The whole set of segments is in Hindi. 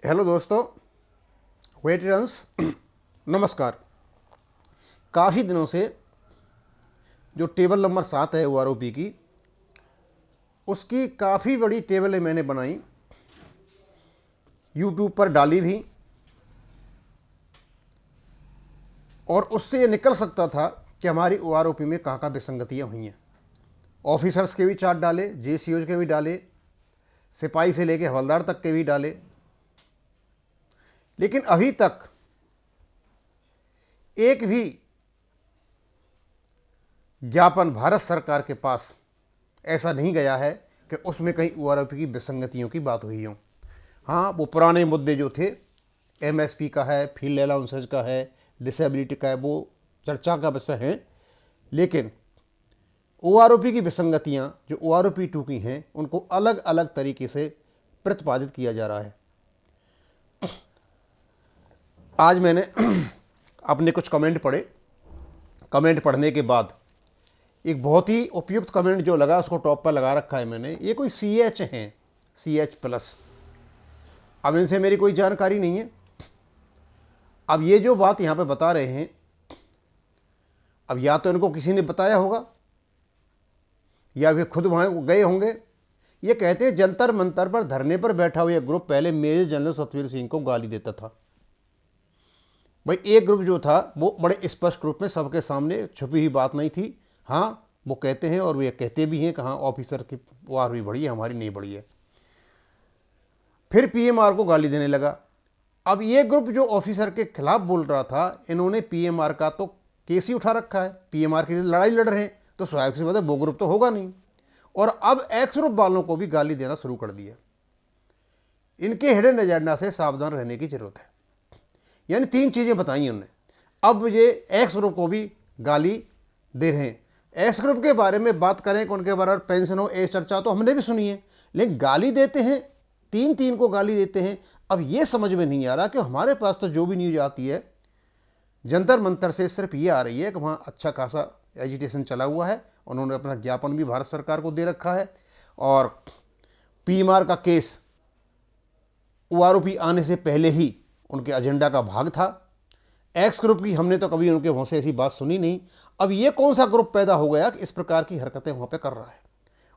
हेलो दोस्तों, वेटरन्स, नमस्कार। काफ़ी दिनों से जो टेबल नंबर 7 है OROP की, उसकी काफ़ी बड़ी टेबलें मैंने बनाई, यूट्यूब पर डाली भी, और उससे ये निकल सकता था कि हमारी OROP में कहाँ कहाँ विसंगतियाँ हुई हैं। ऑफिसर्स के भी चार्ट डाले, JCOs के भी डाले, सिपाही से लेके हवलदार तक के भी डाले, लेकिन अभी तक एक भी ज्ञापन भारत सरकार के पास ऐसा नहीं गया है कि उसमें कहीं OROP की विसंगतियों की बात हुई हो। हाँ, वो पुराने मुद्दे जो थे, MSP का है, फील्ड अलाउंसेज का है, डिसेबिलिटी का है, वो चर्चा का विषय है, लेकिन OROP की विसंगतियां जो OROP 2 की हैं, उनको अलग अलग तरीके से प्रतिपादित किया जा रहा है। आज मैंने अपने कुछ कमेंट पढ़े। कमेंट पढ़ने के बाद एक बहुत ही उपयुक्त कमेंट जो लगा, उसको टॉप पर लगा रखा है मैंने। ये कोई CH हैं, CH+। अब इनसे मेरी कोई जानकारी नहीं है। अब ये जो बात यहां पे बता रहे हैं, अब या तो इनको किसी ने बताया होगा या वे खुद वहां गए होंगे। ये कहते हैं जंतर मंतर पर धरने पर बैठा हुआ ग्रुप पहले मेजर जनरल सतवीर सिंह को गाली देता था। भाई, एक ग्रुप जो था वो बड़े स्पष्ट रूप में सबके सामने, छुपी हुई बात नहीं थी। हाँ, वो कहते हैं और वे कहते भी हैं कि हाँ, ऑफिसर की वार भी बढ़ी है, हमारी नहीं बढ़ी है। फिर PMR को गाली देने लगा। अब ये ग्रुप जो ऑफिसर के खिलाफ बोल रहा था, इन्होंने PMR का तो केस ही उठा रखा है, PMR के लिए लड़ाई लड़ रहे हैं, तो स्वाभाविक सी बात है वो ग्रुप तो होगा नहीं। और अब एक्स ग्रुप वालों को भी गाली देना शुरू कर दिया। इनके हिडन एजेंडा से सावधान रहने की जरूरत है। यानी 3 चीजें बताई उन्होंने। अब ये एक्स ग्रुप को भी गाली दे रहे हैं। एक्स ग्रुप के बारे में बात करें कि उनके बारे में पेंशन हो, ये चर्चा तो हमने भी सुनी है, लेकिन गाली देते हैं, 3 को गाली देते हैं। अब ये समझ में नहीं आ रहा कि हमारे पास तो जो भी न्यूज आती है जंतर मंतर से, सिर्फ ये आ रही है कि वहां अच्छा खासा एजिटेशन चला हुआ है, उन्होंने अपना ज्ञापन भी भारत सरकार को दे रखा है, और PMR का केस OROP आने से पहले ही उनके एजेंडा का भाग था। एक्स ग्रुप की हमने तो कभी उनके मुंह से ऐसी बात सुनी नहीं। अब ये कौन सा ग्रुप पैदा हो गया कि इस प्रकार की हरकतें वहां पे कर रहा है?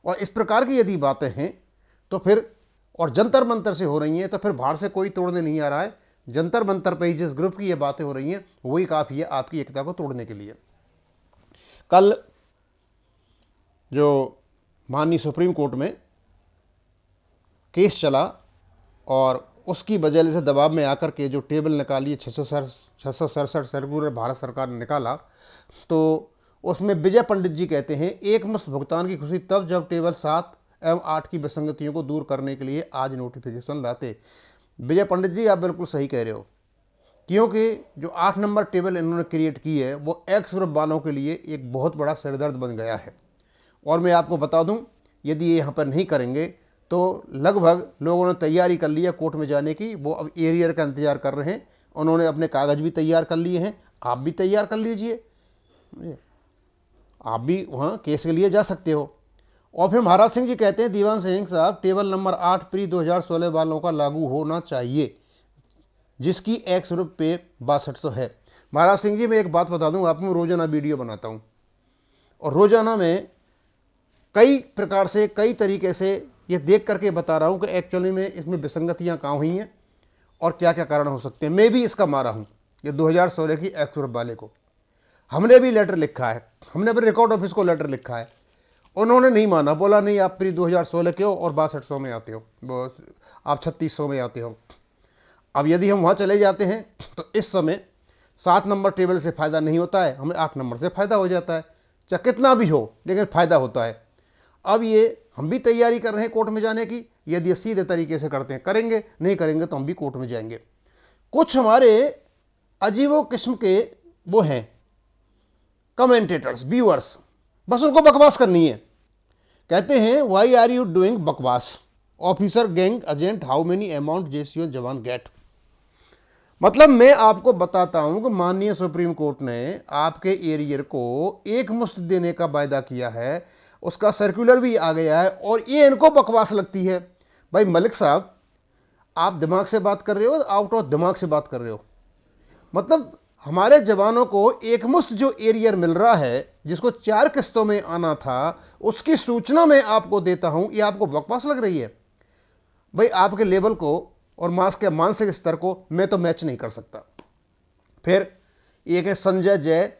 और इस प्रकार की यदि बातें हैं तो फिर, और जंतर मंतर से हो रही हैं, तो फिर बाहर से कोई तोड़ने नहीं आ रहा है। जंतर मंतर पे जिस ग्रुप की ये बातें हो रही हैं, वही काफी है आपकी एकता को तोड़ने के लिए। कल जो माननीय सुप्रीम कोर्ट में केस चला, और उसकी वजह से दबाव में आकर के जो टेबल निकाली, 667 सर्कुलर भारत सरकार ने निकाला, तो उसमें विजय पंडित जी कहते हैं, एकमुश्त भुगतान की खुशी तब जब टेबल 7 एवं 8 की विसंगतियों को दूर करने के लिए आज नोटिफिकेशन लाते। विजय पंडित जी, आप बिल्कुल सही कह रहे हो, क्योंकि जो 8 नंबर टेबल इन्होंने क्रिएट की है, वो एक्स ग्रुप वालों के लिए एक बहुत बड़ा सिरदर्द बन गया है। और मैं आपको बता दूं, यदि ये यहाँ पर नहीं करेंगे तो लगभग लोगों ने तैयारी कर ली है कोर्ट में जाने की। वो अब एरियर का इंतजार कर रहे हैं। उन्होंने अपने कागज भी तैयार कर लिए हैं। आप भी तैयार कर लीजिए, आप भी वहां केस के लिए जा सकते हो। और फिर महाराज सिंह जी कहते हैं, दीवान सिंह साहब, टेबल नंबर 8 प्री 2016 वालों का लागू होना चाहिए, जिसकी एक्स ग्रुप पे 6200 है। महाराज सिंह जी, मैं एक बात बता दूं आपको, रोजाना वीडियो बनाता हूं, और रोजाना में कई प्रकार से, कई तरीके से ये देख करके बता रहा हूं कि एक्चुअली में इसमें विसंगतियां कहां हुई हैं और क्या क्या कारण हो सकते हैं। मैं भी इसका मारा हूं, ये 2016 की एक्स ग्रुप वाले को हमने भी लेटर लिखा है, हमने भी रिकॉर्ड ऑफिस को लेटर लिखा है। उन्होंने नहीं माना, बोला नहीं, आप प्री 2016 के हो और 6200 में आते हो, आप 3600 में आते हो। अब यदि हम वहां चले जाते हैं तो इस समय 7 नंबर टेबल से फायदा नहीं होता है, हमें 8 नंबर से फायदा हो जाता है, चाहे कितना भी हो, लेकिन फायदा होता है। अब ये हम भी तैयारी कर रहे हैं कोर्ट में जाने की। यदि सीधे तरीके से करते हैं, करेंगे, नहीं करेंगे तो हम भी कोर्ट में जाएंगे। कुछ हमारे अजीबो किस्म के वो हैं कमेंटेटर्स, व्यूअर्स, बस उनको बकवास करनी है। कहते हैं, वाई आर यू डूइंग बकवास, officer gang agent, how many amount JCO जवान गेट। मतलब मैं आपको बताता हूं कि माननीय सुप्रीम कोर्ट ने आपके एरियर को एक मुश्त देने का वायदा किया है, उसका सर्कुलर भी आ गया है, और ये इनको बकवास लगती है। भाई मलिक साहब, आप दिमाग से बात कर रहे हो, आउट ऑफ दिमाग से बात कर रहे हो। मतलब हमारे जवानों को एकमुश्त जो एरियर मिल रहा है, जिसको 4 किस्तों में आना था, उसकी सूचना मैं आपको देता हूं। ये आपको बकवास लग रही है? भाई आपके लेवल को और मास के मानसिक स्तर को मैं तो मैच नहीं कर सकता। फिर एक है संजय जय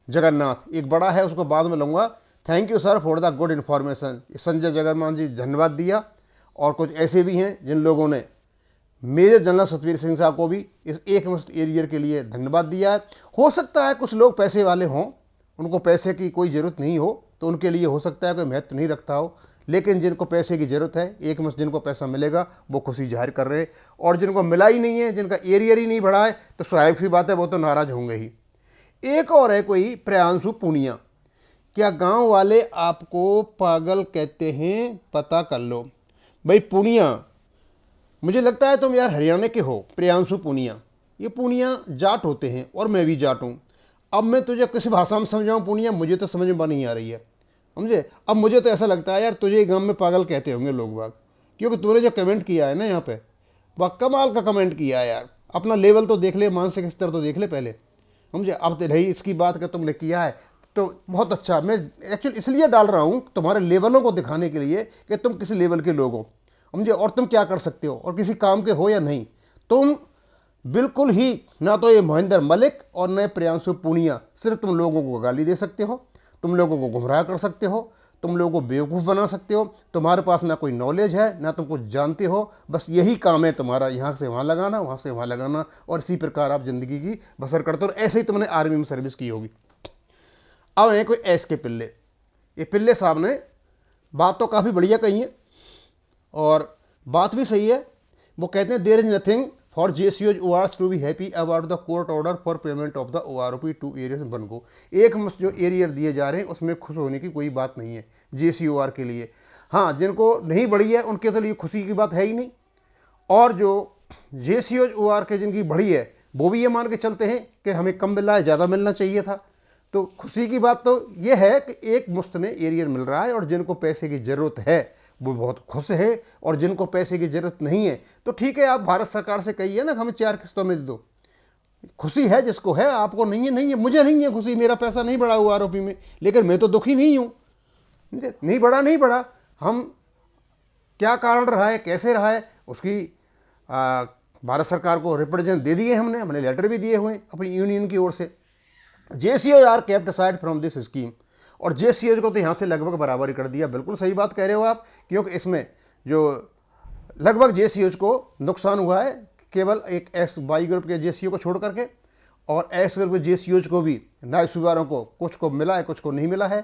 जगन्नाथ, एक बड़ा है, उसको बाद में लूंगा। Thank you sir for the good information. Sanjay Jagannath ji धन्यवाद दिया। और कुछ ऐसे भी हैं जिन लोगों ने मेजर जनरल सतवीर सिंह साहब को भी इस एकमुश्त एरियर के लिए धन्यवाद दिया है। हो सकता है कुछ लोग पैसे वाले हों, उनको पैसे की कोई ज़रूरत नहीं हो, तो उनके लिए हो सकता है कोई महत्व नहीं रखता हो, लेकिन जिनको पैसे की ज़रूरत है, एकमुश्त जिनको पैसा मिलेगा वो खुशी जाहिर कर रहे हैं। और जिनको मिला ही नहीं है, जिनका एरियर ही नहीं बढ़ा है, तो स्वाभाविक सी बात है वो तो नाराज़ होंगे ही। एक और है कोई प्रियांशु पूनिया। क्या गांव वाले आपको पागल कहते हैं? पता कर लो। भाई पूनिया, मुझे लगता है तुम यार हरियाणा के हो। प्रियांशु पूनिया, ये पूनिया जाट होते हैं और मैं भी जाट हूं। अब मैं तुझे किस भाषा में समझाऊं पूनिया, मुझे तो समझ में नहीं आ रही है, समझे। अब मुझे तो ऐसा लगता है यार तुझे गांव में पागल कहते होंगे लोग बाग, क्योंकि तूने जो कमेंट किया है ना यहाँ पे, वह कमाल का कमेंट किया है यार। अपना लेवल तो देख ले, मानसिक स्तर तो देख ले पहले, समझे। अब तो रही इसकी बात कि तुमने किया है तो बहुत अच्छा। मैं एक्चुअली इसलिए डाल रहा हूं तुम्हारे लेवलों को दिखाने के लिए कि तुम किस लेवल के लोग हो, समझे, और तुम क्या कर सकते हो और किसी काम के हो या नहीं। तुम बिल्कुल ही ना तो ये महेंद्र मलिक और न प्रियांशु पूनिया, सिर्फ तुम लोगों को गाली दे सकते हो, तुम लोगों को गुमराह कर सकते हो, तुम लोगों को बेवकूफ़ बना सकते हो। तुम्हारे पास ना कोई नॉलेज है, ना तुम कुछ जानते हो, बस यही काम है तुम्हारा, यहाँ से वहाँ लगाना, वहाँ से वहाँ लगाना, और इसी प्रकार आप ज़िंदगी की बसर करते हो। ऐसे ही तुमने आर्मी में सर्विस की होगी। अब है कोई ऐश के पिल्ले। ये पिल्ले साहब ने बात तो काफ़ी बढ़िया कही है और बात भी सही है। वो कहते हैं there is nothing for JCOs ORs to be happy about the court order for payment of the OROP to arrears बनगो। एक मुश्त जो एरियर दिए जा रहे हैं उसमें खुश होने की कोई बात नहीं है JCOR के लिए। हाँ, जिनको नहीं बढ़ी है उनके तो लिए खुशी की बात है ही नहीं, और जो JCOs OR के जिनकी बढ़ी है वो भी ये मान के चलते हैं कि हमें कम मिला है, ज़्यादा मिलना चाहिए था। तो खुशी की बात तो ये है कि एक मुश्त में एरियर मिल रहा है, और जिनको पैसे की ज़रूरत है वो बहुत खुश है, और जिनको पैसे की ज़रूरत नहीं है तो ठीक है, आप भारत सरकार से कहिए ना हमें 4 किस्तों में दे दो। खुशी है जिसको है, आपको नहीं है, नहीं है। मुझे नहीं है खुशी, मेरा पैसा नहीं बढ़ा हुआ आरोपी में, लेकिन मैं तो दुखी नहीं हूँ। नहीं बढ़ा, नहीं बढ़ा, हम क्या कारण रहा है, कैसे रहा है, उसकी भारत सरकार को रिप्रेजेंट दे दिए हमने लेटर भी दिए हुए अपनी यूनियन की ओर से। JCOs are kept aside from this scheme, और JCOs को तो यहाँ से लगभग बराबरी कर दिया। बिल्कुल सही बात कह रहे हो आप, क्योंकि इसमें जो लगभग JCOs को नुकसान हुआ है केवल एक XY ग्रुप के JCO को छोड़ करके, और X ग्रुप के JCOs को भी नायब सूबेदारों को कुछ को मिला है, कुछ को नहीं मिला है,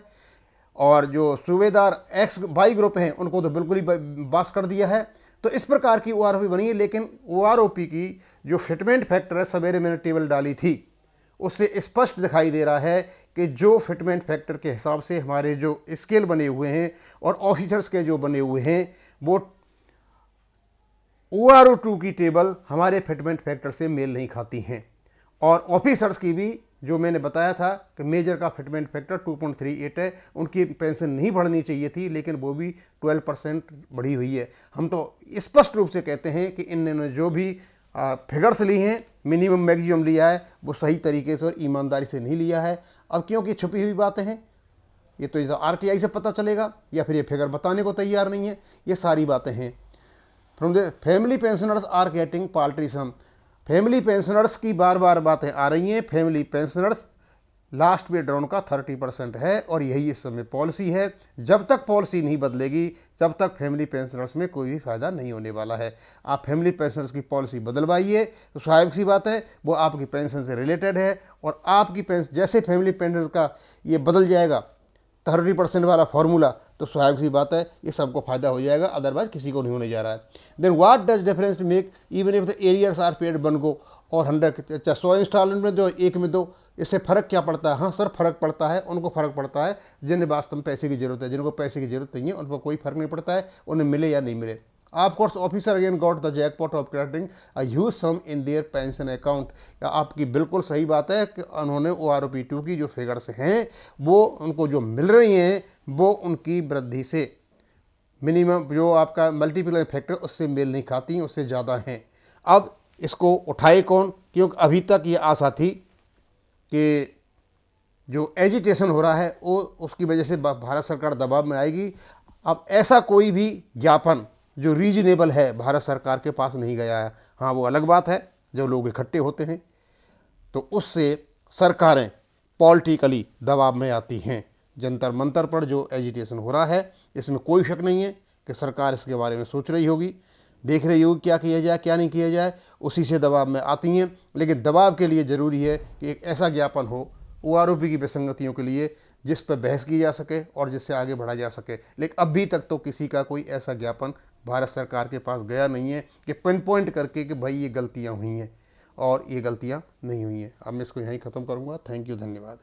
और जो सूबेदार XY ग्रुप हैं उनको तो बिल्कुल ही बास कर दिया है। तो इस प्रकार की OROP बनी है, लेकिन OROP की जो फिटमेंट फैक्टर है, सवेरे मैंने टेबल डाली थी, उससे स्पष्ट दिखाई दे रहा है कि जो फिटमेंट फैक्टर के हिसाब से हमारे जो स्केल बने हुए हैं और ऑफिसर्स के जो बने हुए हैं, वो ORO2 की टेबल हमारे फिटमेंट फैक्टर से मेल नहीं खाती हैं। और ऑफिसर्स की भी जो मैंने बताया था कि मेजर का फिटमेंट फैक्टर 2.38 है, उनकी पेंशन नहीं बढ़नी चाहिए थी, लेकिन वो भी 12% बढ़ी हुई है। हम तो स्पष्ट रूप से कहते हैं कि इन्होंने जो भी फिगर्स ली हैं, मिनिमम मैक्सिमम लिया है, वो सही तरीके से और ईमानदारी से नहीं लिया है। अब क्योंकि छुपी हुई बातें हैं, ये तो RTI से पता चलेगा, या फिर ये फिगर बताने को तैयार नहीं है, ये सारी बातें हैं। From the family pensioners are getting paltry sum. Family pensioners की बार बार बातें आ रही हैं। Family pensioners last pay drawn का 30% है, और यही इस समय पॉलिसी है। जब तक पॉलिसी नहीं बदलेगी तब तक फैमिली पेंशनर्स में कोई भी फायदा नहीं होने वाला है। आप फैमिली पेंशनर्स की पॉलिसी बदलवाइए तो स्वाभाविक सी बात है वो आपकी पेंशन से रिलेटेड है, और आपकी पेंशन जैसे फैमिली पेंशन का ये बदल जाएगा 30% वाला फॉर्मूला, तो स्वाभाविक सी बात है ये सबको फायदा हो जाएगा, अदरवाइज किसी को नहीं होने जा रहा है। Then what does difference make even if the arrears are paid one go और 100 इंस्टॉलमेंट में दो, एक में दो, इससे फ़र्क क्या पड़ता है? हाँ सर, फ़र्क पड़ता है, उनको फ़र्क पड़ता है जिन्हें वास्तव में पैसे की ज़रूरत है। जिनको पैसे की ज़रूरत नहीं है उन पर कोई फ़र्क नहीं पड़ता है, उन्हें मिले या नहीं मिले। Of course officer again got the jackpot of crediting a huge sum in their pension account. आपकी बिल्कुल सही बात है कि उन्होंने OROP2 की जो फिगर्स हैं वो उनको जो मिल रही हैं वो उनकी वृद्धि से मिनिमम जो आपका मल्टीप्लाइंग फैक्टर उससे मेल नहीं खाती, उससे ज़्यादा हैं। अब इसको उठाए कौन? क्योंकि अभी तक ये आशा थी कि जो एजिटेशन हो रहा है वो उसकी वजह से भारत सरकार दबाव में आएगी। अब ऐसा कोई भी ज्ञापन जो रीजनेबल है भारत सरकार के पास नहीं गया है। हाँ, वो अलग बात है जब लोग इकट्ठे होते हैं तो उससे सरकारें पॉलिटिकली दबाव में आती हैं। जंतर मंतर पर जो एजिटेशन हो रहा है इसमें कोई शक नहीं है कि सरकार इसके बारे में सोच रही होगी, देख रही होगी क्या किया जाए क्या नहीं किया जाए, उसी से दबाव में आती हैं। लेकिन दबाव के लिए ज़रूरी है कि एक ऐसा ज्ञापन हो ओआरओपी की विसंगतियों के लिए जिस पर बहस की जा सके और जिससे आगे बढ़ा जा सके। लेकिन अभी तक तो किसी का कोई ऐसा ज्ञापन भारत सरकार के पास गया नहीं है कि पिन पॉइंट करके कि भाई ये गलतियां हुई हैं और ये गलतियां नहीं हुई हैं। अब मैं इसको यहीं ख़त्म करूंगा। थैंक यू, धन्यवाद।